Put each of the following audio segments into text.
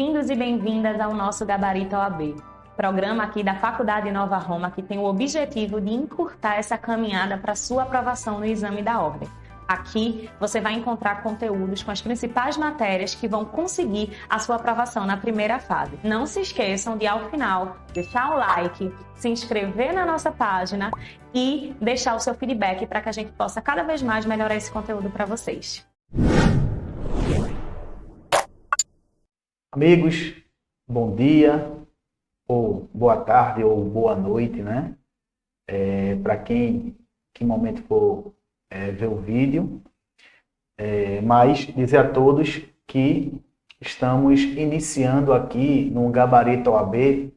Bem-vindos e bem-vindas ao nosso Gabarito OAB, programa aqui da Faculdade Nova Roma que tem o objetivo de encurtar essa caminhada para sua aprovação no exame da ordem. Aqui você vai encontrar conteúdos com as principais matérias que vão conseguir a sua aprovação na primeira fase. Não se esqueçam de, ao final, deixar o like, se inscrever na nossa página e deixar o seu feedback para que a gente possa cada vez mais melhorar esse conteúdo para vocês. Amigos, bom dia, ou boa tarde, ou boa noite, né? Para quem, que momento for ver o vídeo, mas dizer a todos que estamos iniciando aqui no Gabarito OAB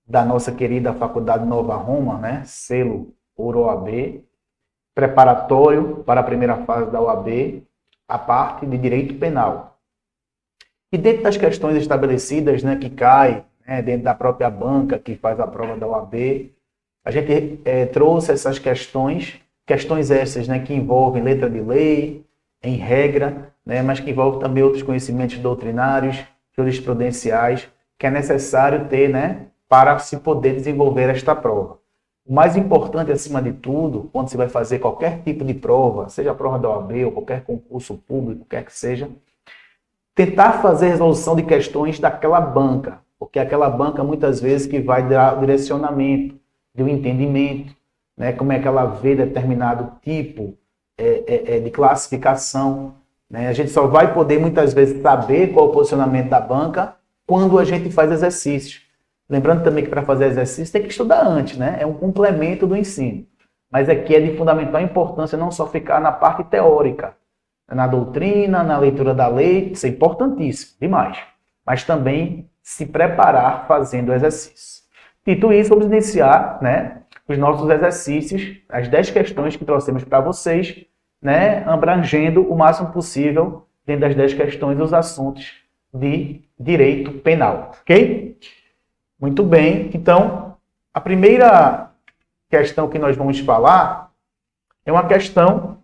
da nossa querida Faculdade Nova Roma, né? Selo Ouro OAB, preparatório para a primeira fase da OAB, a parte de Direito Penal. E dentro das questões estabelecidas, né, que cai, né, dentro da própria banca que faz a prova da OAB, a gente trouxe essas questões essas, né, que envolvem letra de lei, em regra, né, mas que envolvem também outros conhecimentos doutrinários, jurisprudenciais, que é necessário ter, né, para se poder desenvolver esta prova. O mais importante, acima de tudo, quando se vai fazer qualquer tipo de prova, seja a prova da OAB ou qualquer concurso público, quer que seja, tentar fazer resolução de questões daquela banca, porque aquela banca muitas vezes que vai dar o direcionamento, de um entendimento, né, como é que ela vê determinado tipo de classificação. Né? A gente só vai poder muitas vezes saber qual é o posicionamento da banca quando a gente faz exercícios. Lembrando também que para fazer exercício tem que estudar antes, né? É um complemento do ensino. Mas aqui é de fundamental importância não só ficar na parte teórica, na doutrina, na leitura da lei, isso é importantíssimo, demais. Mas também se preparar fazendo exercício. Dito isso, vamos iniciar, né, os nossos exercícios, as 10 questões que trouxemos para vocês, né, abrangendo o máximo possível, dentro das 10 questões, os assuntos de direito penal. Ok? Muito bem. Então, a primeira questão que nós vamos falar é uma questão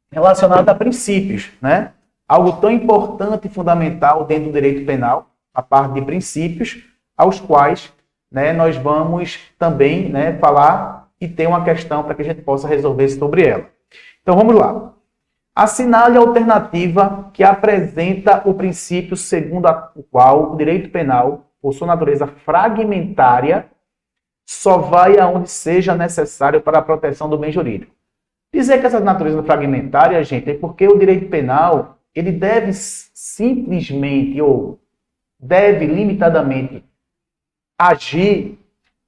relacionada a princípios, né? Algo tão importante e fundamental dentro do direito penal, a parte de princípios, aos quais, né, nós vamos também, né, falar e ter uma questão para que a gente possa resolver sobre ela. Então vamos lá. Assinale a alternativa que apresenta o princípio segundo o qual o direito penal, por sua natureza fragmentária, só vai aonde seja necessário para a proteção do bem jurídico. Dizer que essa natureza fragmentária, gente, é porque o direito penal, ele deve simplesmente ou deve limitadamente agir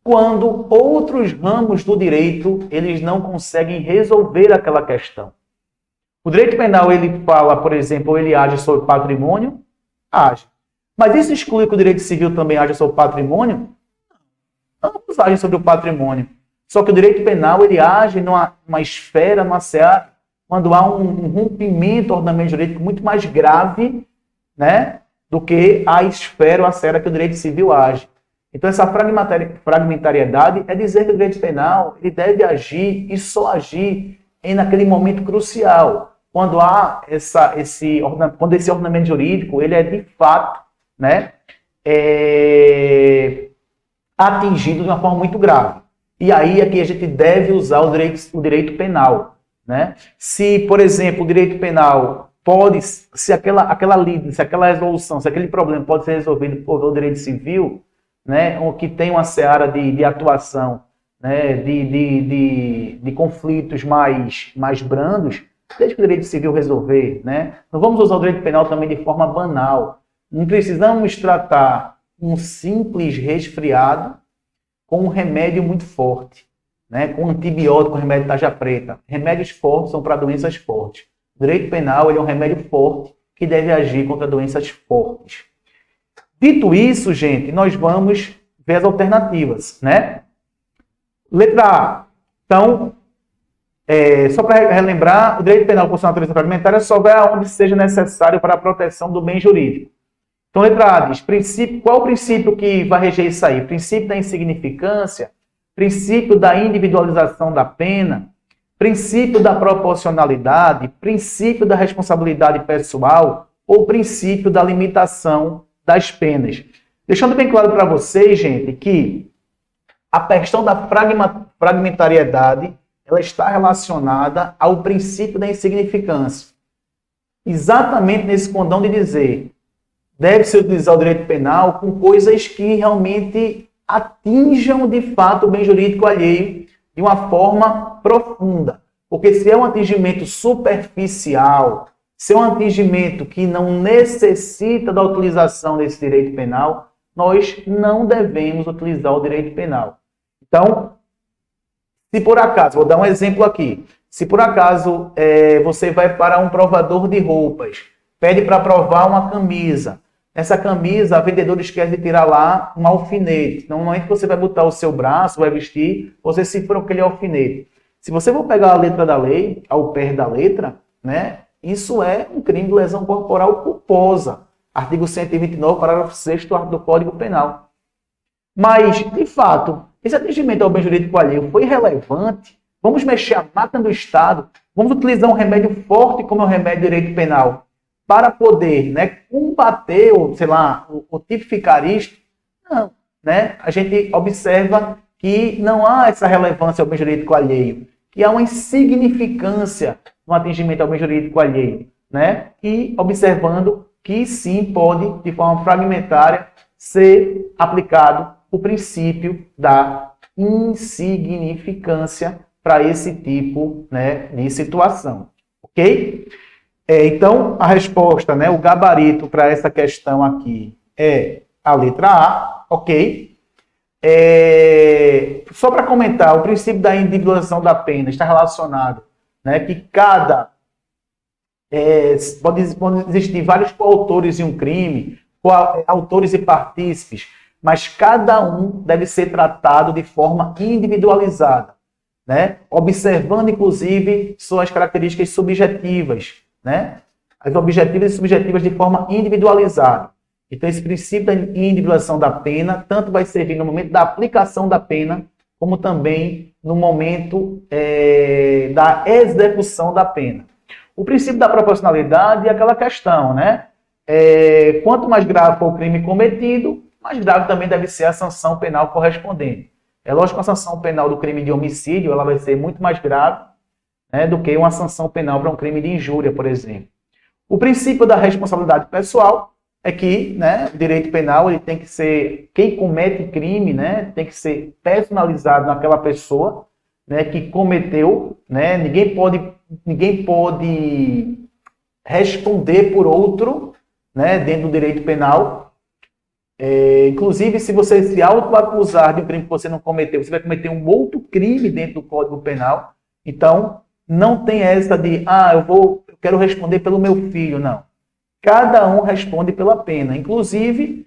quando outros ramos do direito, eles não conseguem resolver aquela questão. O direito penal, ele fala, por exemplo, ele age sobre patrimônio? Age. Mas isso exclui que o direito civil também age sobre patrimônio? Ambos agem sobre o patrimônio. Só que o direito penal, ele age numa esfera, numa seara, quando há um rompimento ao ordenamento jurídico muito mais grave, né, do que a esfera ou a seara que o direito civil age. Então, essa fragmentariedade é dizer que o direito penal ele deve agir e só agir naquele momento crucial, quando há esse ordenamento jurídico ele é de fato, né, atingido de uma forma muito grave. E aí é que a gente deve usar o direito penal. Né? Se, por exemplo, o direito penal pode, se aquela resolução, se aquele problema pode ser resolvido por o direito civil, né, ou que tem uma seara de atuação, né, de conflitos mais brandos, desde que o direito civil resolver. Né? Não vamos usar o direito penal também de forma banal. Não precisamos tratar um simples resfriado com um remédio muito forte, né? Com antibiótico, com remédio tarja preta. Remédios fortes são para doenças fortes. O direito penal ele é um remédio forte que deve agir contra doenças fortes. Dito isso, gente, nós vamos ver as alternativas, né? Letra A. Então, só para relembrar, o direito penal por sua natureza fragmentária só vai aonde seja necessário para a proteção do bem jurídico. Então, letra A diz, qual o princípio que vai reger isso aí? Princípio da insignificância, princípio da individualização da pena, princípio da proporcionalidade, princípio da responsabilidade pessoal ou princípio da limitação das penas. Deixando bem claro para vocês, gente, que a questão da fragmentariedade ela está relacionada ao princípio da insignificância. Exatamente nesse condão de dizer, deve-se utilizar o direito penal com coisas que realmente atinjam de fato o bem jurídico alheio de uma forma profunda. Porque se é um atingimento superficial, se é um atingimento que não necessita da utilização desse direito penal, nós não devemos utilizar o direito penal. Então, se por acaso, vou dar um exemplo aqui, se por acaso você vai para um provador de roupas, pede para provar uma camisa, essa camisa, a vendedora esquece de tirar lá um alfinete. Então, no momento que você vai botar o seu braço, vai vestir, você cifra aquele alfinete. Se você for pegar a letra da lei, ao pé da letra, né, isso é um crime de lesão corporal culposa. Artigo 129, parágrafo 6º do Código Penal. Mas, de fato, esse atingimento ao bem jurídico alheio foi relevante? Vamos mexer a máquina do Estado? Vamos utilizar um remédio forte como é o remédio de direito penal para poder, né, combater, ou, sei lá, ou tipificar isto? Não. Né? A gente observa que não há essa relevância ao bem jurídico alheio, que há uma insignificância no atingimento ao bem jurídico alheio, né? E observando que sim pode, de forma fragmentária, ser aplicado o princípio da insignificância para esse tipo, né, de situação. Ok? Então, a resposta, né, o gabarito para essa questão aqui é a letra A, ok? Só para comentar, o princípio da individualização da pena está relacionado, né, que pode existir vários coautores em um crime, autores e partícipes, mas cada um deve ser tratado de forma individualizada, né, observando, inclusive, suas características subjetivas, né, as objetivas e subjetivas de forma individualizada. Então, esse princípio da individualização da pena tanto vai servir no momento da aplicação da pena, como também no momento da execução da pena. O princípio da proporcionalidade é aquela questão, né? Quanto mais grave for o crime cometido, mais grave também deve ser a sanção penal correspondente. É lógico que a sanção penal do crime de homicídio ela vai ser muito mais grave, né, do que uma sanção penal para um crime de injúria, por exemplo. O princípio da responsabilidade pessoal é que, né, o direito penal ele tem que ser, quem comete crime, né, tem que ser personalizado naquela pessoa, né, que cometeu, né, ninguém pode responder por outro, né, dentro do direito penal. Inclusive, se você se autoacusar de um crime que você não cometeu, você vai cometer um outro crime dentro do Código Penal. Então, não tem essa de, eu quero responder pelo meu filho, não. Cada um responde pela pena. Inclusive,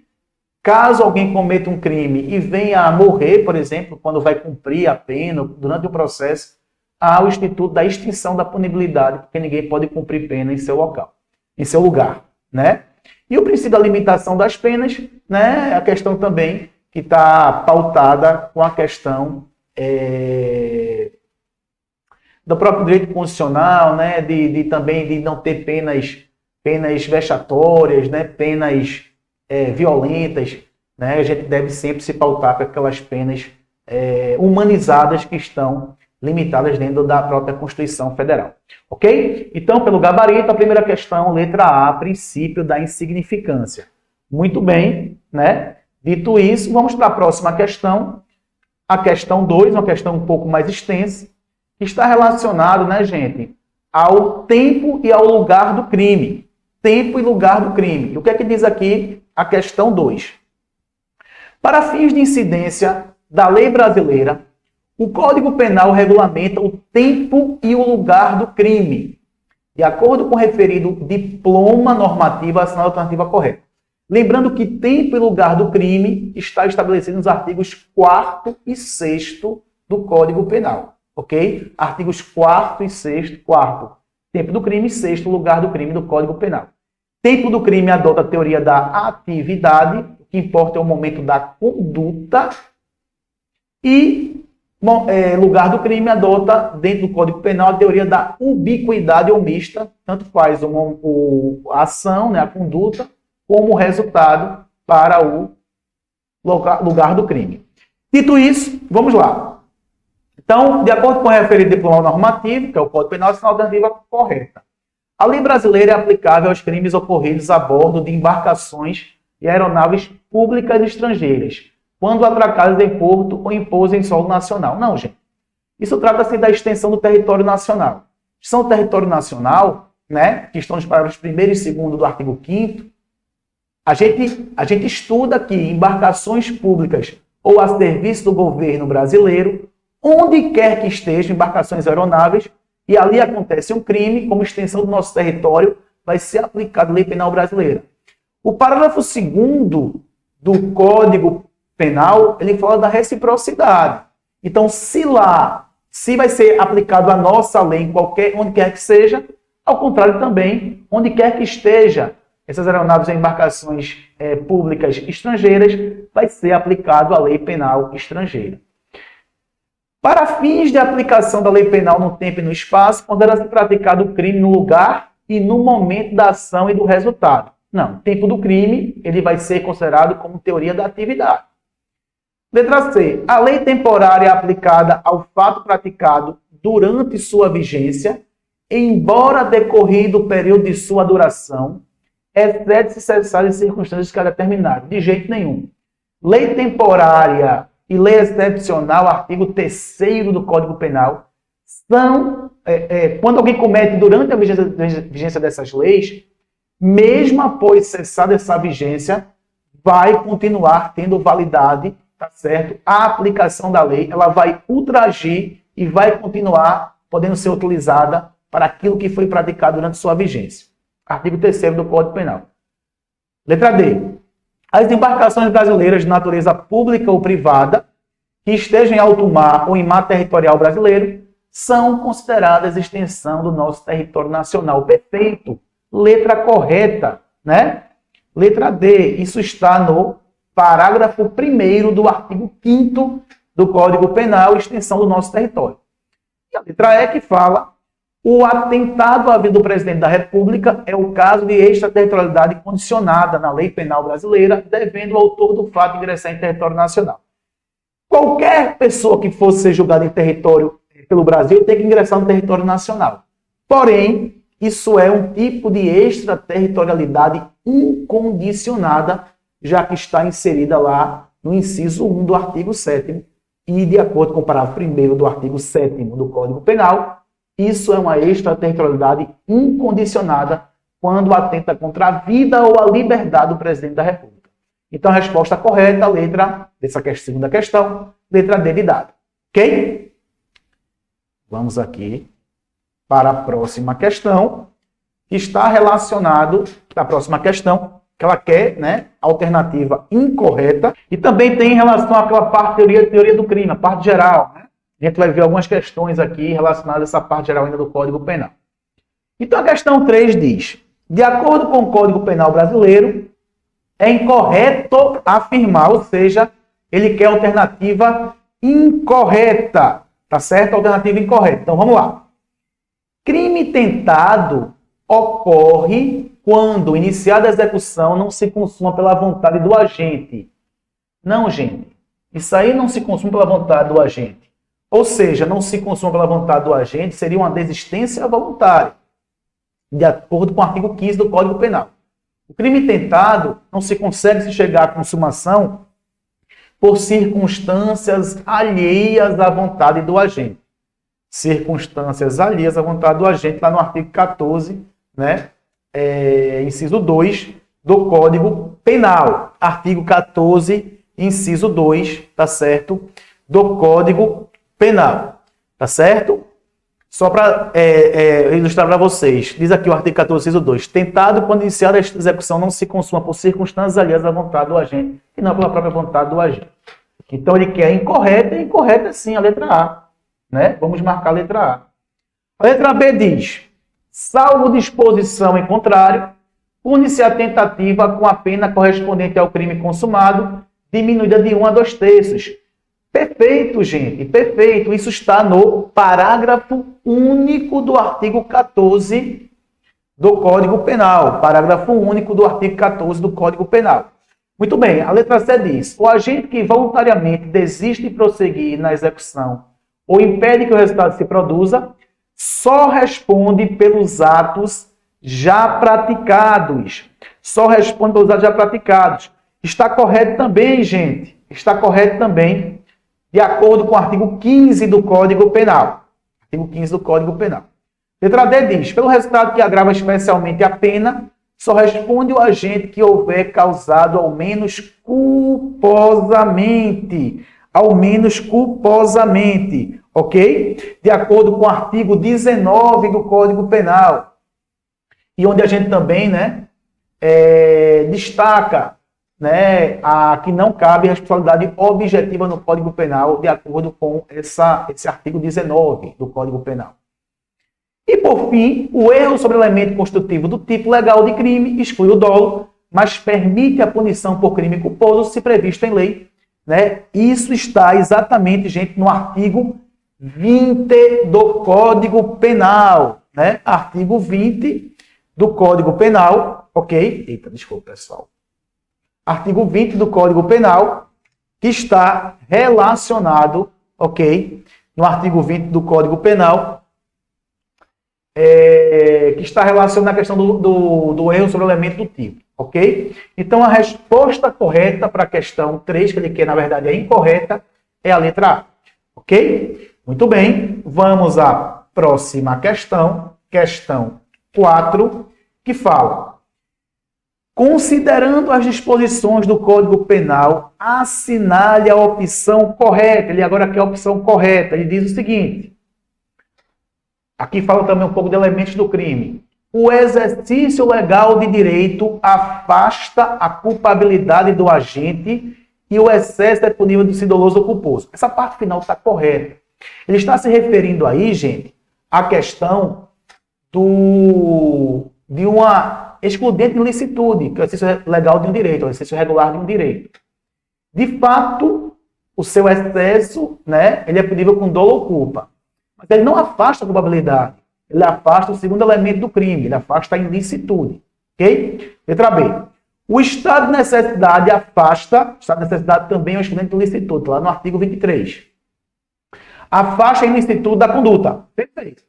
caso alguém cometa um crime e venha a morrer, por exemplo, quando vai cumprir a pena, durante o processo, há o instituto da extinção da punibilidade, porque ninguém pode cumprir pena em seu local, em seu lugar, né? E o princípio da limitação das penas, né, é a questão também que está pautada com a questão do próprio direito constitucional, né, também de não ter penas vexatórias, né, penas violentas, né, a gente deve sempre se pautar com aquelas penas humanizadas que estão limitadas dentro da própria Constituição Federal. Ok? Então, pelo gabarito, a primeira questão, letra A, princípio da insignificância. Muito bem, né? Dito isso, vamos para a próxima questão. A questão 2, uma questão um pouco mais extensa, que está relacionado, né, gente, ao tempo e ao lugar do crime. Tempo e lugar do crime. E o que é que diz aqui a questão 2? Para fins de incidência da lei brasileira, o Código Penal regulamenta o tempo e o lugar do crime, de acordo com o referido diploma normativo assinado alternativa correta. Lembrando que tempo e lugar do crime está estabelecido nos artigos 4º e 6º do Código Penal. Ok? Artigos 4º e 6º, 4º, tempo do crime, 6º, lugar do crime do Código Penal. Tempo do crime adota a teoria da atividade, o que importa é o momento da conduta, e lugar do crime adota, dentro do Código Penal, a teoria da ubiquidade ou mista, tanto faz a ação, né, a conduta, como o resultado, para o lugar do crime. Dito isso, vamos lá. Então, de acordo com o referido diploma normativo, que é o Código Penal, essa é a alternativa correta. A lei brasileira é aplicável aos crimes ocorridos a bordo de embarcações e aeronaves públicas estrangeiras, quando atracadas em porto ou em pouso em solo nacional. Não, gente. Isso trata-se da extensão do território nacional. Extensão do território nacional, né, que estão nos parágrafos 1º e 2º do artigo 5º, a gente estuda que embarcações públicas ou a serviço do governo brasileiro, onde quer que estejam embarcações aeronáveis, e ali acontece um crime, como extensão do nosso território, vai ser aplicada a lei penal brasileira. O parágrafo 2º do Código Penal, ele fala da reciprocidade. Então, se vai ser aplicado a nossa lei em onde quer que seja, ao contrário também, onde quer que esteja essas aeronaves e embarcações públicas estrangeiras, vai ser aplicado a lei penal estrangeira. Para fins de aplicação da lei penal no tempo e no espaço, poderá-se praticado o crime no lugar e no momento da ação e do resultado. Não, o tempo do crime ele vai ser considerado como teoria da atividade. Letra C. A lei temporária é aplicada ao fato praticado durante sua vigência, embora decorrido o período de sua duração, exceto se cessarem circunstâncias que a determinarem. De jeito nenhum. Lei temporária e lei excepcional, artigo 3º do Código Penal, são, quando alguém comete durante a vigência dessas leis, mesmo após cessar essa vigência, vai continuar tendo validade, tá certo? A aplicação da lei, ela vai ultragir e vai continuar podendo ser utilizada para aquilo que foi praticado durante sua vigência. Artigo 3º do Código Penal. Letra D. As embarcações brasileiras de natureza pública ou privada que estejam em alto mar ou em mar territorial brasileiro são consideradas extensão do nosso território nacional. Perfeito. Letra correta, né? Letra D. Isso está no parágrafo 1º do artigo 5º do Código Penal, extensão do nosso território. E a letra E que fala: o atentado à vida do presidente da República é o caso de extraterritorialidade condicionada na lei penal brasileira, devendo o autor do fato ingressar em território nacional. Qualquer pessoa que fosse ser julgada em território pelo Brasil tem que ingressar no território nacional. Porém, isso é um tipo de extraterritorialidade incondicionada, já que está inserida lá no inciso 1 do artigo 7º e, de acordo com o parágrafo 1º do artigo 7º do Código Penal, isso é uma extraterritorialidade incondicionada quando atenta contra a vida ou a liberdade do presidente da República. Então, a resposta correta, a letra dessa segunda questão, letra D de dado. Ok? Vamos aqui para a próxima questão, que está relacionado à próxima questão, que ela quer, né, alternativa incorreta, e também tem em relação àquela parte teoria do crime, a parte geral, né? A gente vai ver algumas questões aqui relacionadas a essa parte geral ainda do Código Penal. Então, a questão 3 diz: de acordo com o Código Penal brasileiro, é incorreto afirmar, ou seja, ele quer alternativa incorreta, tá certo? Alternativa incorreta. Então, vamos lá. Crime tentado ocorre quando iniciada a execução não se consuma pela vontade do agente. Não, gente. Isso aí não se consuma pela vontade do agente. Ou seja, não se consuma pela vontade do agente seria uma desistência voluntária, de acordo com o artigo 15 do Código Penal. O crime tentado não se consegue se chegar à consumação por circunstâncias alheias à vontade do agente. Circunstâncias alheias à vontade do agente, lá no artigo 14, né? Inciso 2 do Código Penal. Artigo 14, inciso 2, tá certo? Do Código Penal, tá certo? Só para ilustrar para vocês, diz aqui o artigo 14, inciso 2, tentado quando iniciada a execução não se consuma por circunstâncias alheias à vontade do agente, e não pela própria vontade do agente. Então ele quer incorreta, e incorreta sim, a letra A, né? Vamos marcar a letra A. A letra B diz: salvo disposição em contrário, pune-se a tentativa com a pena correspondente ao crime consumado, diminuída de 1 a 2 terços. Perfeito, gente, perfeito. Isso está no parágrafo único do artigo 14 do Código Penal. Parágrafo único do artigo 14 do Código Penal. Muito bem, a letra C diz: o agente que voluntariamente desiste de prosseguir na execução ou impede que o resultado se produza, só responde pelos atos já praticados. Só responde pelos atos já praticados. Está correto também, gente. Está correto também, de acordo com o artigo 15 do Código Penal. Artigo 15 do Código Penal. Letra D diz: pelo resultado que agrava especialmente a pena, só responde o agente que houver causado ao menos culposamente. Ao menos culposamente. Ok? De acordo com o artigo 19 do Código Penal. E onde a gente também, né, destaca, né, que não cabe responsabilidade objetiva no Código Penal, de acordo com esse artigo 19 do Código Penal. E, por fim, o erro sobre o elemento constitutivo do tipo legal de crime exclui o dolo, mas permite a punição por crime culposo se previsto em lei. Né? Isso está exatamente, gente, no artigo 20 do Código Penal. Né? Artigo 20 do Código Penal, ok? Eita, desculpa, pessoal. Artigo 20 do Código Penal, que está relacionado, ok? No artigo 20 do Código Penal, que está relacionado à questão do erro sobre o elemento do tipo, ok? Então, a resposta correta para a questão 3, que ele quer, na verdade, é incorreta, é a letra A, ok? Muito bem, vamos à próxima questão, questão 4, que fala: considerando as disposições do Código Penal, assinale a opção correta. Ele agora quer a opção correta. Ele diz o seguinte: aqui fala também um pouco de elementos do crime. O exercício legal de direito afasta a culpabilidade do agente e o excesso é punível do doloso ou culposo. Essa parte final está correta. Ele está se referindo aí, gente, à questão de uma excludente de licitude, que é o exercício legal de um direito, o exercício regular de um direito. De fato, o seu excesso, né, ele é punível com dolo ou culpa. Mas ele não afasta a culpabilidade. Ele afasta o segundo elemento do crime. Ele afasta a ilicitude. Ok? Letra B. O estado de necessidade afasta... O estado de necessidade também é um excludente de ilicitude. Lá no artigo 23. Afasta a ilicitude da conduta. Perfeito.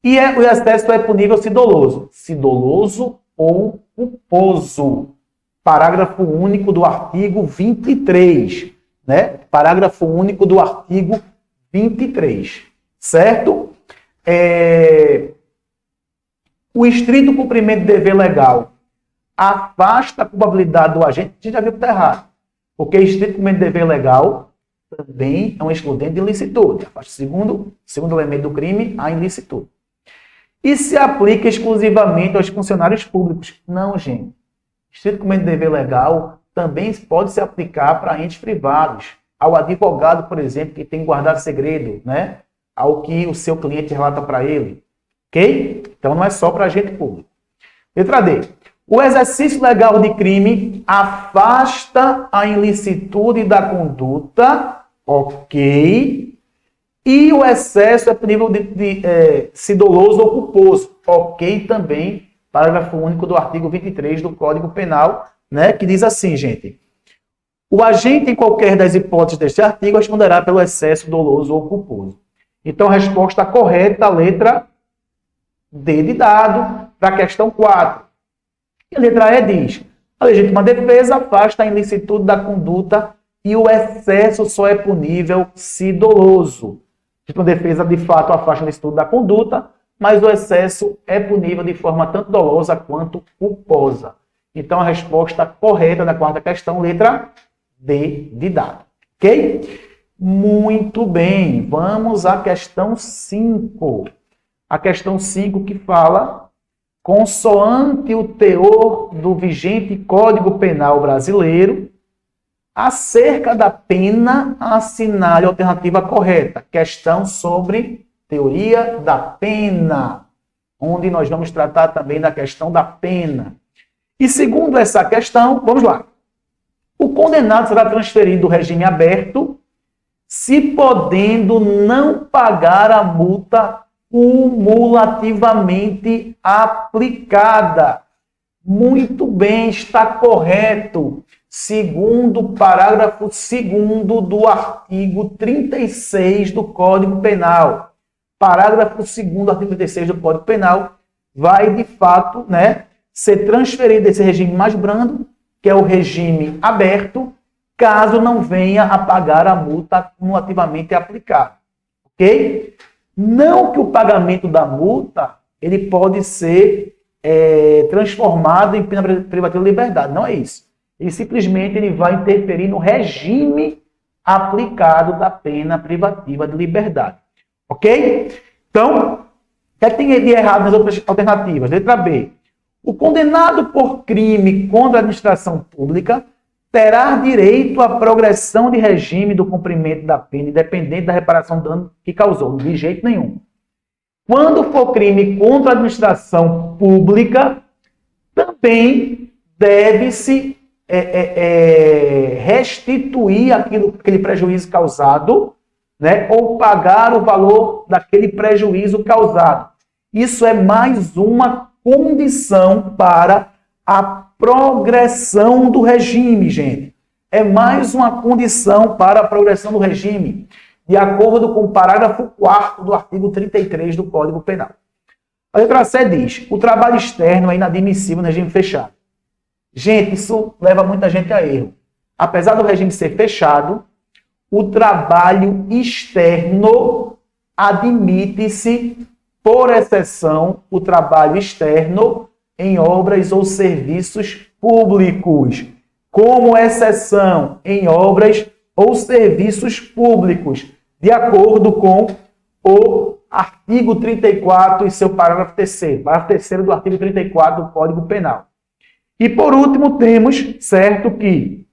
E o excesso é punível se doloso. Se doloso ou culposo. Parágrafo único do artigo 23. Né? Parágrafo único do artigo 23. Certo? O estrito cumprimento de dever legal afasta a culpabilidade do agente. A gente já viu que está errado. Porque estrito cumprimento de dever legal também é um excludente de ilicitude. Afasta o segundo elemento do crime, a ilicitude. E se aplica exclusivamente aos funcionários públicos? Não, gente. Estrito cumprimento de dever legal também pode se aplicar para entes privados. Ao advogado, por exemplo, que tem que guardar segredo, né? Ao que o seu cliente relata para ele. Ok? Então não é só para agente público. Letra D. O exercício legal de crime afasta a ilicitude da conduta, ok? E o excesso é punível se doloso ou culposo, ok? Também, parágrafo único do artigo 23 do Código Penal, né? Que diz assim, gente: o agente, em qualquer das hipóteses deste artigo, responderá pelo excesso doloso ou culposo. Então, a resposta correta, a letra D de dado, para a questão 4. E a letra E diz: a legítima defesa afasta a ilicitude da conduta e o excesso só é punível se doloso. A legítima defesa, de fato, afasta a ilicitude da conduta, mas o excesso é punível de forma tanto dolosa quanto culposa. Então, a resposta correta da quarta questão, letra D de dado. Ok? Muito bem. Vamos à questão 5. A questão 5 que fala: consoante o teor do vigente Código Penal brasileiro, acerca da pena, assinale a alternativa correta. Questão sobre teoria da pena, onde nós vamos tratar também da questão da pena. E segundo essa questão, vamos lá. O condenado será transferido do regime aberto, se podendo não pagar a multa cumulativamente aplicada. Muito bem, está correto. segundo parágrafo 2º do artigo 36 do Código Penal. Parágrafo 2º do artigo 36 do Código Penal vai, de fato, né, ser transferido desse regime mais brando, que é o regime aberto, caso não venha a pagar a multa cumulativamente aplicada. Ok? Não que o pagamento da multa ele pode ser transformado em pena privativa de liberdade. Não é isso. Ele simplesmente vai interferir no regime aplicado da pena privativa de liberdade. Ok? Então, o que é que tem de errado nas outras alternativas? Letra B. O condenado por crime contra a administração pública terá direito à progressão de regime do cumprimento da pena, independente da reparação do dano que causou, de jeito nenhum. Quando for crime contra a administração pública, também deve-se restituir aquele prejuízo causado, né, ou pagar o valor daquele prejuízo causado. Isso é mais uma condição para a progressão do regime, gente. É mais uma condição para a progressão do regime, de acordo com o parágrafo 4º do artigo 33 do Código Penal. A letra C diz: o trabalho externo é inadmissível no regime fechado. Gente, isso leva muita gente a erro. Apesar do regime ser fechado, o trabalho externo admite-se, por exceção, o trabalho externo em obras ou serviços públicos. Como exceção em obras ou serviços públicos, de acordo com o artigo 34 e seu parágrafo 3º. Parágrafo 3º do artigo 34 do Código Penal. E por último, temos, certo, que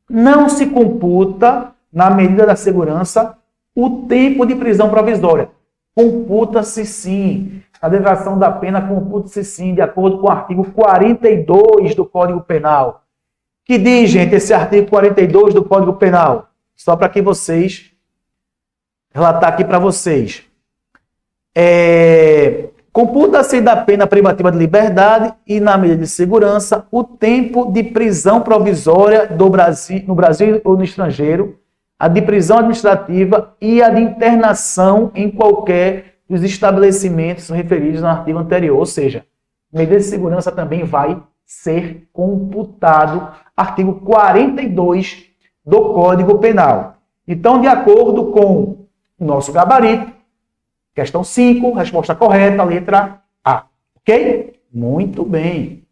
não se computa, na medida da segurança, o tempo de prisão provisória. Computa-se sim. A declaração da pena computa-se sim, de acordo com o artigo 42 do Código Penal. Que diz, gente, esse artigo 42 do Código Penal? Só para que vocês, relatar aqui para vocês. Computa-se da pena privativa de liberdade e, na medida de segurança, o tempo de prisão provisória no Brasil ou no estrangeiro, a de prisão administrativa e a de internação em qualquer dos estabelecimentos referidos no artigo anterior. Ou seja, medida de segurança também vai ser computado, artigo 42 do Código Penal. Então, de acordo com o nosso gabarito, questão 5, resposta correta, letra A. Ok? Muito bem.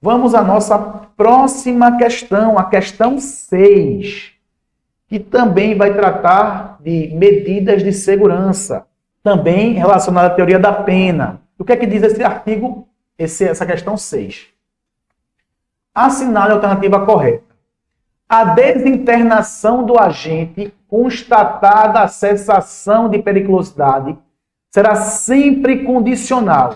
Vamos à nossa próxima questão, a questão 6, que também vai tratar de medidas de segurança, também relacionada à teoria da pena. O que é que diz esse artigo, essa questão 6? Assinale a alternativa correta. A desinternação do agente, constatada a cessação de periculosidade, será sempre condicional,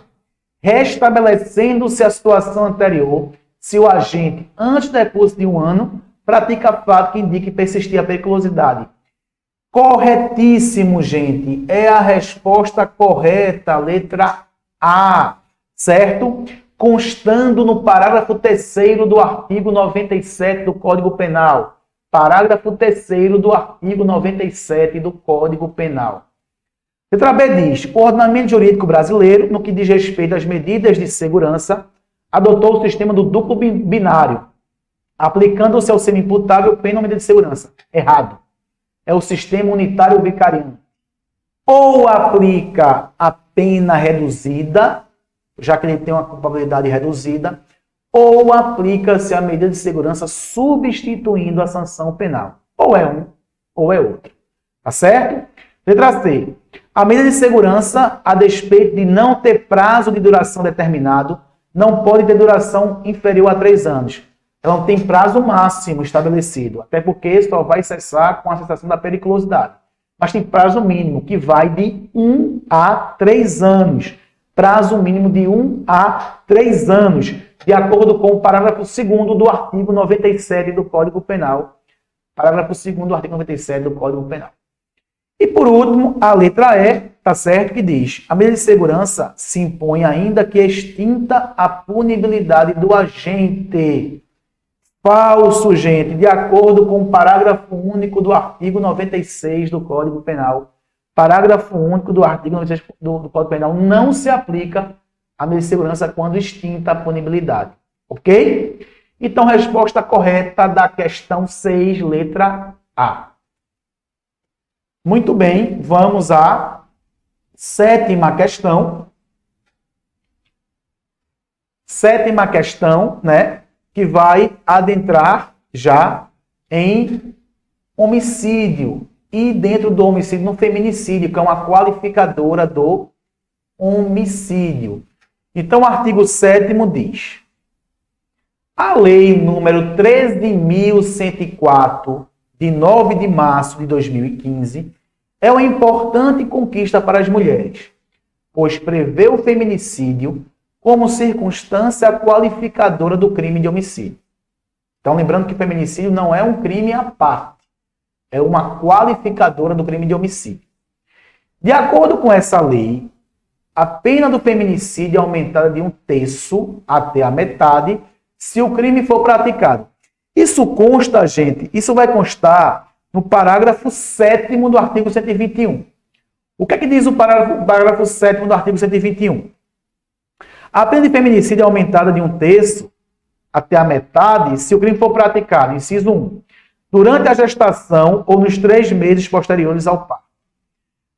restabelecendo-se a situação anterior, se o agente, antes do decurso de 1 ano, pratica fato que indique persistir a periculosidade. Corretíssimo, gente. É a resposta correta, letra A, certo? Constando no parágrafo 3º do artigo 97 do Código Penal. Parágrafo 3º do artigo 97 do Código Penal. Letra B diz: o ordenamento jurídico brasileiro, no que diz respeito às medidas de segurança, adotou o sistema do duplo binário, aplicando-se ao semi-imputável pena ou medida de segurança. Errado. É o sistema unitário vicariano. Ou aplica a pena reduzida, já que ele tem uma culpabilidade reduzida, ou aplica-se a medida de segurança substituindo a sanção penal. Ou é um, ou é outro. Tá certo? Letra C. A medida de segurança, a despeito de não ter prazo de duração determinado, não pode ter duração inferior a 3 anos. Ela não tem prazo máximo estabelecido, até porque só vai cessar com a cessação da periculosidade. Mas tem prazo mínimo, que vai de 1 a 3 anos. Prazo mínimo de 1 a 3 anos, de acordo com o parágrafo 2º do artigo 97 do Código Penal. Parágrafo 2º do artigo 97 do Código Penal. E por último, a letra E, tá certo, que diz: a medida de segurança se impõe ainda que extinta a punibilidade do agente. Falso, gente, de acordo com o parágrafo único do artigo 96 do Código Penal. Parágrafo único do artigo 96 do Código Penal não se aplica à medida de segurança quando extinta a punibilidade. Ok? Então, resposta correta da questão 6, letra A. Muito bem, vamos à 7ª questão. 7ª questão, né? Que vai adentrar já em homicídio. E dentro do homicídio, no feminicídio, que é uma qualificadora do homicídio. Então, o artigo 7º diz: a lei número 13.104, de 9 de março de 2015, é uma importante conquista para as mulheres, pois prevê o feminicídio como circunstância qualificadora do crime de homicídio. Então, lembrando que feminicídio não é um crime à parte, é uma qualificadora do crime de homicídio. De acordo com essa lei, a pena do feminicídio é aumentada de 1/3 até a metade se o crime for praticado. Isso consta, gente, isso vai constar no parágrafo 7º do artigo 121. O que é que diz o parágrafo 7º do artigo 121? A pena de feminicídio é aumentada de 1/3 até a metade se o crime for praticado, inciso 1, durante a gestação ou nos 3 meses posteriores ao parto.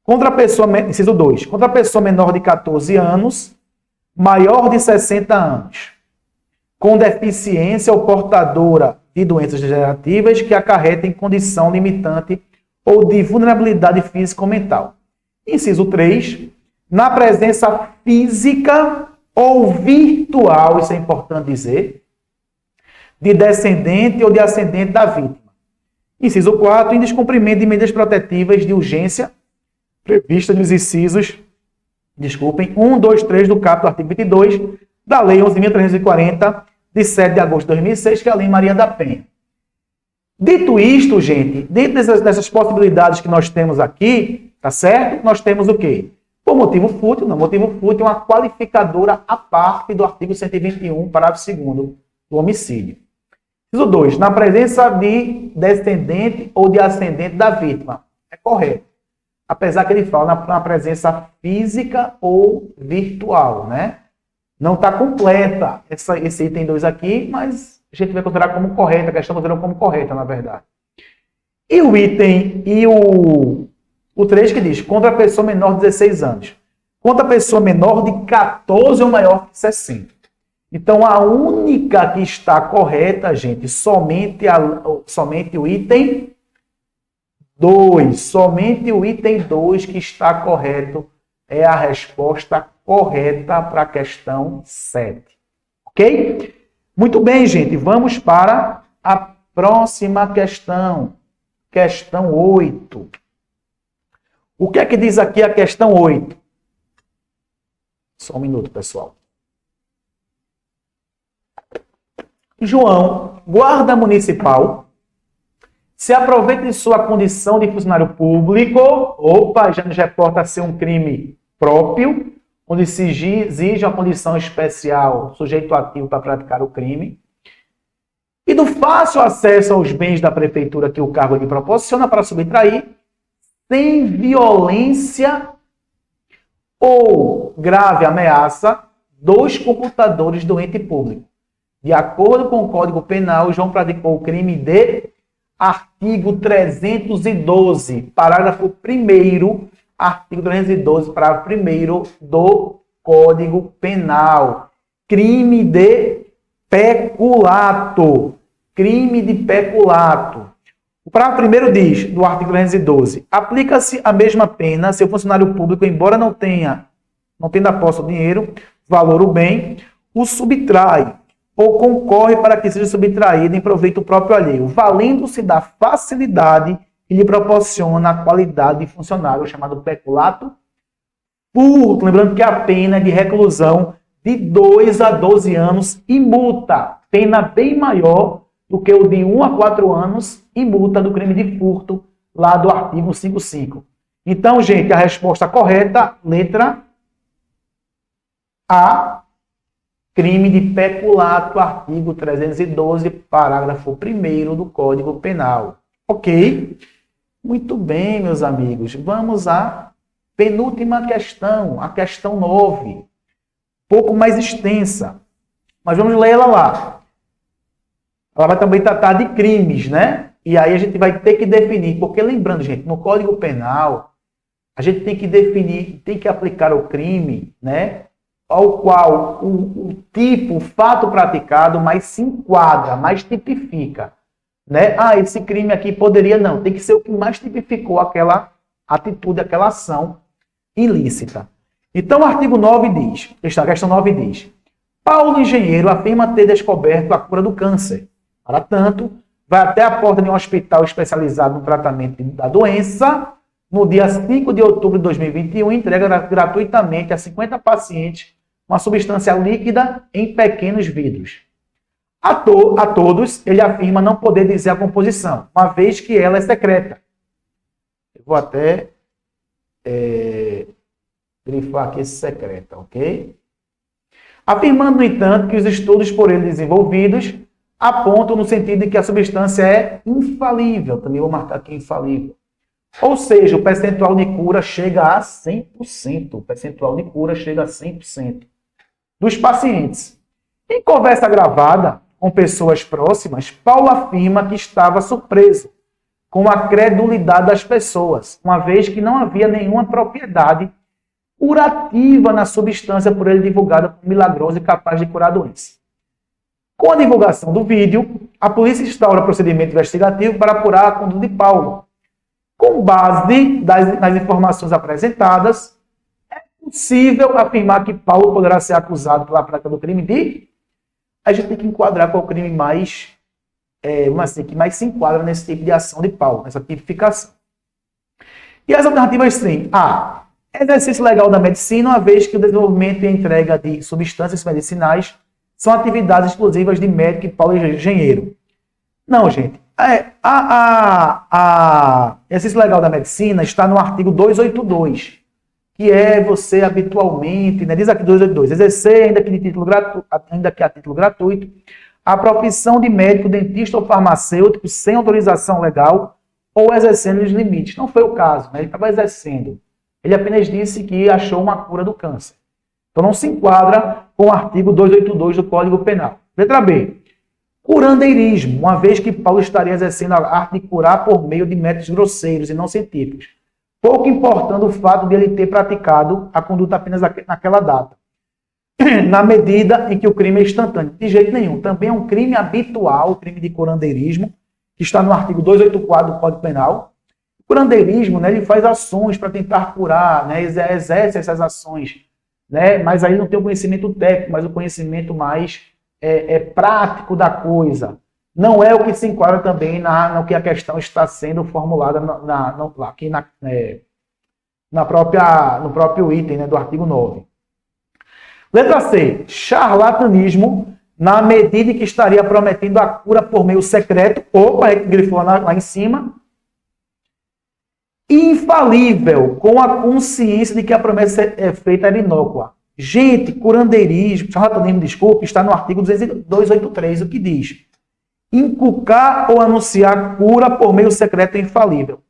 Contra a pessoa, inciso 2, contra a pessoa menor de 14 anos, maior de 60 anos, com deficiência ou portadora de doenças degenerativas que acarretem condição limitante ou de vulnerabilidade física ou mental. Inciso 3, na presença física ou virtual, isso é importante dizer, de descendente ou de ascendente da vítima. Inciso 4, em descumprimento de medidas protetivas de urgência previstas nos incisos, 1, 2, 3 do caput do artigo 22 da Lei 11.340, de 7 de agosto de 2006, que é a Lei Maria da Penha. Dito isto, gente, dentro dessas possibilidades que nós temos aqui, tá certo? Nós temos o quê? Por motivo fútil, não, motivo fútil é uma qualificadora à parte do artigo 121, parágrafo 2º do homicídio. Inciso 2, na presença de descendente ou de ascendente da vítima. É correto. Apesar que ele fala na presença física ou virtual, né? Não está completa esse item 2 aqui, mas a gente vai considerar como correta, a questão considerou como correta, na verdade. E o item, o 3 que diz, contra a pessoa menor de 16 anos. Contra a pessoa menor de 14 ou maior que 60. Então, a única que está correta, gente, somente o item 2. Somente o item 2 que está correto é a resposta correta para a questão 7. Ok? Muito bem, gente. Vamos para a próxima questão. Questão 8. O que é que diz aqui a questão 8? Só um minuto, pessoal. João, guarda municipal, se aproveita de sua condição de funcionário público, já nos reporta ser um crime próprio, onde se exige uma condição especial, sujeito ativo para praticar o crime, e do fácil acesso aos bens da prefeitura que o cargo lhe proporciona para subtrair, sem violência ou grave ameaça, dos computadores do ente público. De acordo com o Código Penal, João praticou o crime de artigo 312, parágrafo 1º, artigo 312, parágrafo 1º do Código Penal. Crime de peculato. Crime de peculato. O parágrafo 1º diz, do artigo 312, aplica-se a mesma pena se o funcionário público, embora não tenha a posse do dinheiro, valor ou bem, o subtrai ou concorre para que seja subtraído em proveito próprio alheio, valendo-se da facilidade que lhe proporciona a qualidade de funcionário, chamado peculato furto. Lembrando que a pena é de reclusão de 2 a 12 anos e multa, pena bem maior do que o de 1 a 4 anos e multa do crime de furto, lá do artigo 55. Então, gente, a resposta correta, letra A, crime de peculato, artigo 312, parágrafo 1º do Código Penal. Ok? Muito bem, meus amigos. Vamos à penúltima questão, a questão 9. Pouco mais extensa, mas vamos ler ela lá. Ela vai também tratar de crimes, né? E aí a gente vai ter que definir, porque lembrando, gente, no Código Penal, a gente tem que definir, tem que aplicar o crime, né? Ao qual o tipo, o fato praticado mais se enquadra, mais tipifica, né? Ah, esse crime aqui poderia não, tem que ser o que mais tipificou aquela atitude, aquela ação ilícita. Então, o artigo 9 diz, a questão 9 diz, Paulo Engenheiro afirma ter descoberto a cura do câncer. Para tanto, vai até a porta de um hospital especializado no tratamento da doença, no dia 5 de outubro de 2021, entrega gratuitamente a 50 pacientes uma substância líquida em pequenos vidros. A todos, ele afirma não poder dizer a composição, uma vez que ela é secreta. Eu vou até grifar aqui esse secreta, ok? Afirmando, no entanto, que os estudos por ele desenvolvidos apontam no sentido de que a substância é infalível. Também vou marcar aqui infalível. Ou seja, o percentual de cura chega a 100%. O percentual de cura chega a 100% dos pacientes. Em conversa gravada com pessoas próximas, Paulo afirma que estava surpreso com a credulidade das pessoas, uma vez que não havia nenhuma propriedade curativa na substância por ele divulgada como milagrosa e capaz de curar a doença. Com a divulgação do vídeo, a polícia instaura procedimento investigativo para apurar a conduta de Paulo. Com base nas informações apresentadas, é possível afirmar que Paulo poderá ser acusado pela prática do crime de... A gente tem que enquadrar qual o crime mais, que mais se enquadra nesse tipo de ação de Paulo, nessa tipificação. E as alternativas sim. A. Exercício legal da medicina, uma vez que o desenvolvimento e a entrega de substâncias medicinais são atividades exclusivas de médico e Paulo engenheiro. Não, gente. Exercício legal da medicina está no artigo 282, que é você habitualmente, né, diz aqui 282, exercer, ainda que a título gratuito, a profissão de médico, dentista ou farmacêutico sem autorização legal ou exercendo os limites. Não foi o caso, né? Ele estava exercendo. Ele apenas disse que achou uma cura do câncer. Então não se enquadra com o artigo 282 do Código Penal. Letra B. Curandeirismo, uma vez que Paulo estaria exercendo a arte de curar por meio de métodos grosseiros e não científicos, pouco importando o fato de ele ter praticado a conduta apenas naquela data, na medida em que o crime é instantâneo. De jeito nenhum. Também é um crime habitual, o crime de curandeirismo, que está no artigo 284 do Código Penal. O curandeirismo, né, ele faz ações para tentar curar, né, exerce essas ações, né, mas aí não tem o conhecimento técnico, mas o conhecimento mais prático da coisa. Não é o que se enquadra também no que a questão está sendo formulada aqui no próprio item, né, do artigo 9. Letra C. Charlatanismo, na medida em que estaria prometendo a cura por meio secreto, opa, a gente grifou lá em cima, infalível, com a consciência de que a promessa feita era inócua. Gente, curandeirismo, charlatanismo, desculpe, está no artigo 283, o que diz: inculcar ou anunciar cura por meio secreto e infalível.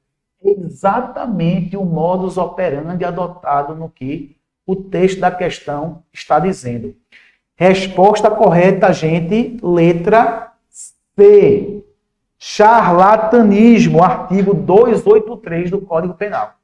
Exatamente o modus operandi adotado no que o texto da questão está dizendo. Resposta correta, gente, letra C. Charlatanismo, artigo 283 do Código Penal.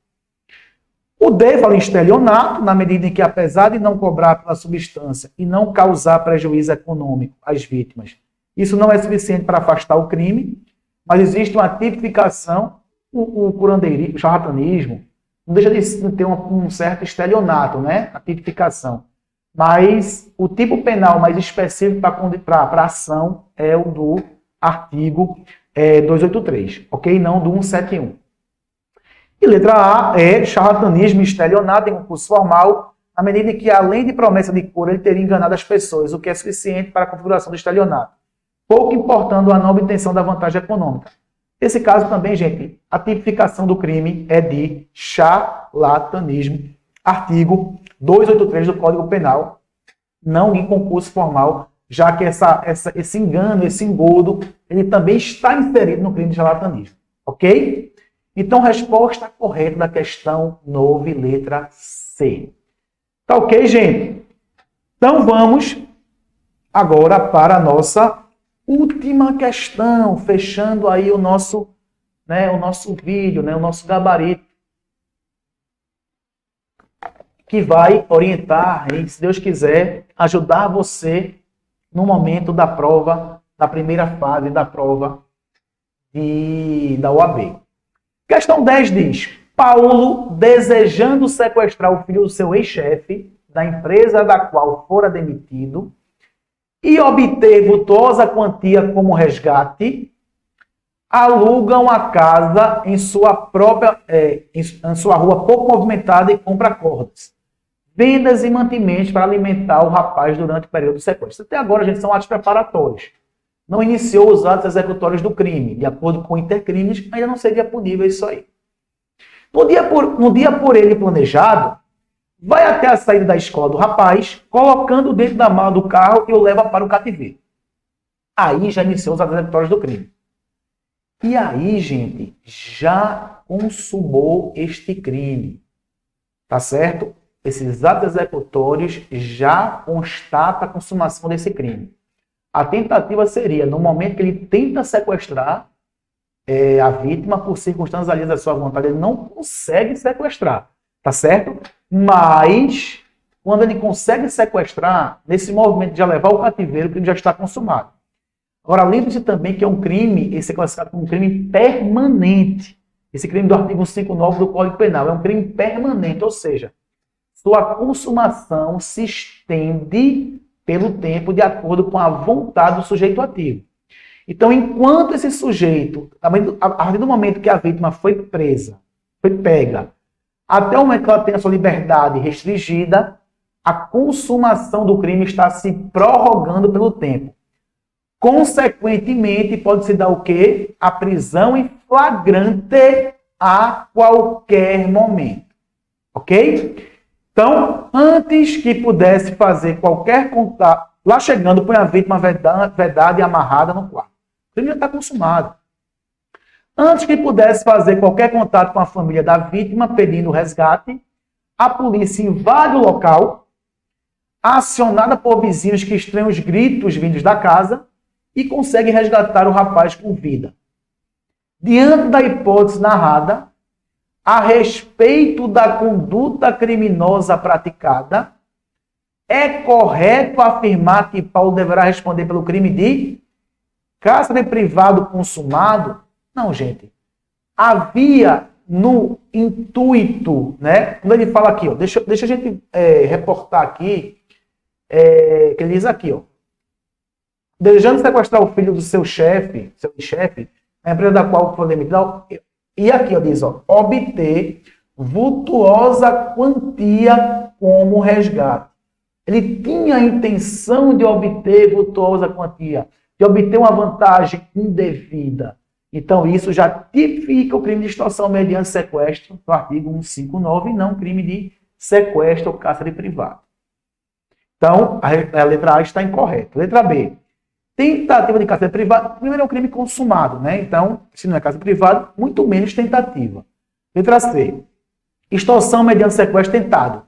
O D fala em estelionato, na medida em que, apesar de não cobrar pela substância e não causar prejuízo econômico às vítimas, isso não é suficiente para afastar o crime, mas existe uma tipificação, o curandeirismo, o charlatanismo, não deixa de ter um certo estelionato, né? A tipificação. Mas o tipo penal mais específico para a ação é o do artigo 283, ok? Não do 171. E letra A é charlatanismo e estelionato em concurso formal, na medida em que, além de promessa de cura, ele teria enganado as pessoas, o que é suficiente para a configuração do estelionato, pouco importando a não obtenção da vantagem econômica. Nesse caso também, gente, a tipificação do crime é de charlatanismo, artigo 283 do Código Penal, não em concurso formal, já que esse engano, esse engodo, ele também está inserido no crime de charlatanismo. Ok? Então, resposta correta da questão 9, letra C. Tá ok, gente? Então, vamos agora para a nossa última questão, fechando aí o nosso vídeo, o nosso gabarito, que vai orientar e, se Deus quiser, ajudar você no momento da prova, da primeira fase da prova da OAB. Questão 10 diz: Paulo, desejando sequestrar o filho do seu ex-chefe, da empresa da qual fora demitido, e obter vultosa quantia como resgate, alugam a casa em sua rua pouco movimentada e compra cordas, vendas e mantimentos para alimentar o rapaz durante o período do sequestro. Até agora, gente, são atos preparatórios. Não iniciou os atos executórios do crime. De acordo com o Intercrimes, ainda não seria punível isso aí. No dia por ele planejado, vai até a saída da escola do rapaz, colocando dentro da mala do carro e o leva para o cativeiro. Aí já iniciou os atos executórios do crime. E aí, gente, já consumou este crime. Tá certo? Esses atos executórios já constatam a consumação desse crime. A tentativa seria, no momento que ele tenta sequestrar a vítima, por circunstâncias alheias à sua vontade, ele não consegue sequestrar, tá certo? Mas, quando ele consegue sequestrar, nesse movimento de já levar o cativeiro, o crime já está consumado. Agora, lembre-se também que é um crime, esse é classificado como um crime permanente. Esse crime do artigo 159 do Código Penal é um crime permanente, ou seja, sua consumação se estende pelo tempo de acordo com a vontade do sujeito ativo. Então, enquanto esse sujeito, a partir do momento que a vítima foi pega, até o momento que ela tem a sua liberdade restringida, a consumação do crime está se prorrogando pelo tempo. Consequentemente, pode-se dar o quê? A prisão em flagrante a qualquer momento. Ok? Então, antes que pudesse fazer qualquer contato, lá chegando, põe a vítima vedada e amarrada no quarto. O crime já está consumado. Antes que pudesse fazer qualquer contato com a família da vítima pedindo resgate, a polícia invade o local, acionada por vizinhos que estranham os gritos vindos da casa e consegue resgatar o rapaz com vida. Diante da hipótese narrada, a respeito da conduta criminosa praticada, é correto afirmar que Paulo deverá responder pelo crime de cárcere privado consumado? Não, gente. Havia no intuito, né? Quando ele fala aqui, ó, deixa a gente reportar aqui, que ele diz aqui, ó, desejando sequestrar o filho do seu chefe, a empresa da qual foi demitido, e aqui, ó, diz, ó, obter vultuosa quantia como resgate. Ele tinha a intenção de obter vultuosa quantia, de obter uma vantagem indevida. Então, isso já tipifica o crime de extorsão mediante sequestro, no artigo 159, e não crime de sequestro ou cárcere privado. Então, a letra A está incorreta. Letra B. Tentativa de cárcere privado, primeiro é um crime consumado, né? Então, se não é cárcere privado, muito menos tentativa. Letra C. Extorsão mediante sequestro tentado.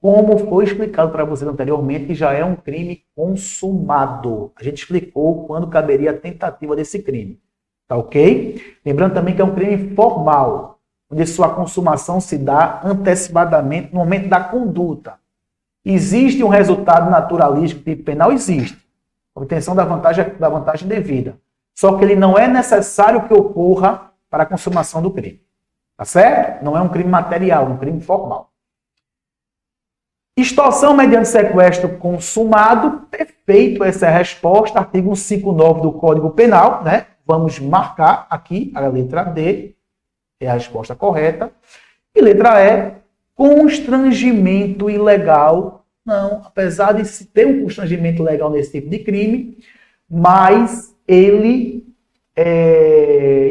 Como foi explicado para vocês anteriormente, já é um crime consumado. A gente explicou quando caberia a tentativa desse crime. Tá ok? Lembrando também que é um crime formal, onde sua consumação se dá antecipadamente no momento da conduta. Existe um resultado naturalístico tipo penal? Existe. A obtenção da vantagem devida. Só que ele não é necessário que ocorra para a consumação do crime. Tá certo? Não é um crime material, é um crime formal. Extorsão mediante sequestro consumado. Perfeito, essa é a resposta. Artigo 159 do Código Penal, né? Vamos marcar aqui a letra D, é a resposta correta. E letra E, constrangimento ilegal. Não, apesar de se ter um constrangimento legal nesse tipo de crime, mas ele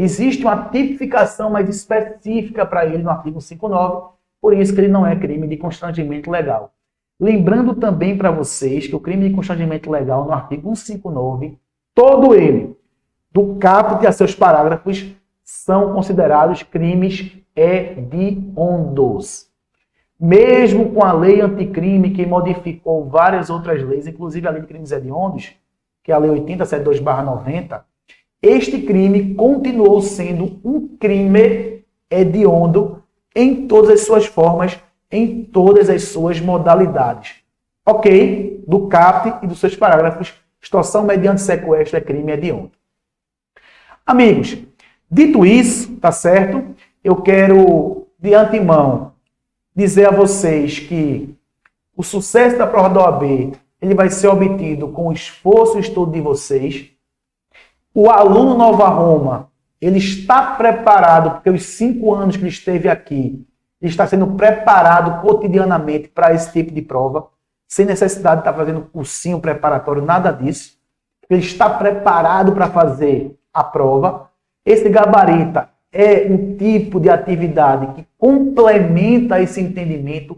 existe uma tipificação mais específica para ele no artigo 159, por isso que ele não é crime de constrangimento legal. Lembrando também para vocês que o crime de constrangimento legal no artigo 159, todo ele, do caput a seus parágrafos, são considerados crimes hediondos. Mesmo com a lei anticrime, que modificou várias outras leis, inclusive a lei de crimes hediondos, que é a lei 8072/90, este crime continuou sendo um crime hediondo em todas as suas formas, em todas as suas modalidades. Ok? Do caput e dos seus parágrafos, extorsão mediante sequestro é crime hediondo. Amigos, dito isso, tá certo? Eu quero, de antemão, dizer a vocês que o sucesso da prova da OAB ele vai ser obtido com o esforço e estudo de vocês. O aluno Nova Roma, ele está preparado, porque os 5 anos que ele esteve aqui, ele está sendo preparado cotidianamente para esse tipo de prova, sem necessidade de estar fazendo cursinho preparatório, nada disso. Ele está preparado para fazer a prova. Esse gabarita é um tipo de atividade que complementa esse entendimento,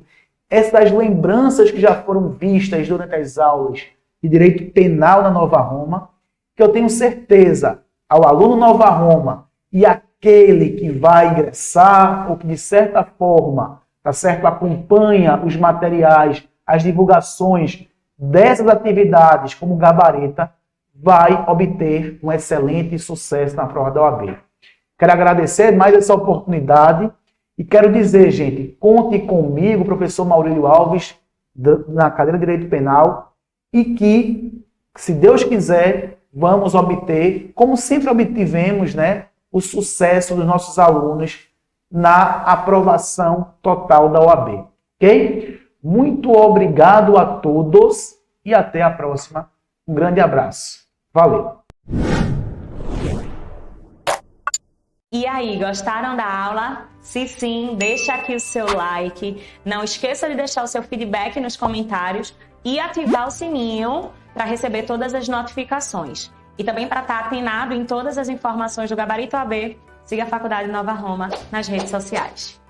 essas lembranças que já foram vistas durante as aulas de Direito Penal na Nova Roma, que eu tenho certeza, ao aluno Nova Roma e aquele que vai ingressar ou que, de certa forma, tá certo, acompanha os materiais, as divulgações dessas atividades como gabarita, vai obter um excelente sucesso na prova da OAB. Quero agradecer mais essa oportunidade e quero dizer, gente, conte comigo, professor Maurílio Alves, na cadeira de Direito Penal, e que, se Deus quiser, vamos obter, como sempre obtivemos, né, o sucesso dos nossos alunos na aprovação total da OAB. Ok? Muito obrigado a todos e até a próxima. Um grande abraço. Valeu! E aí, gostaram da aula? Se sim, deixa aqui o seu like. Não esqueça de deixar o seu feedback nos comentários e ativar o sininho para receber todas as notificações. E também para estar atenado em todas as informações do Gabarito OAB, siga a Faculdade Nova Roma nas redes sociais.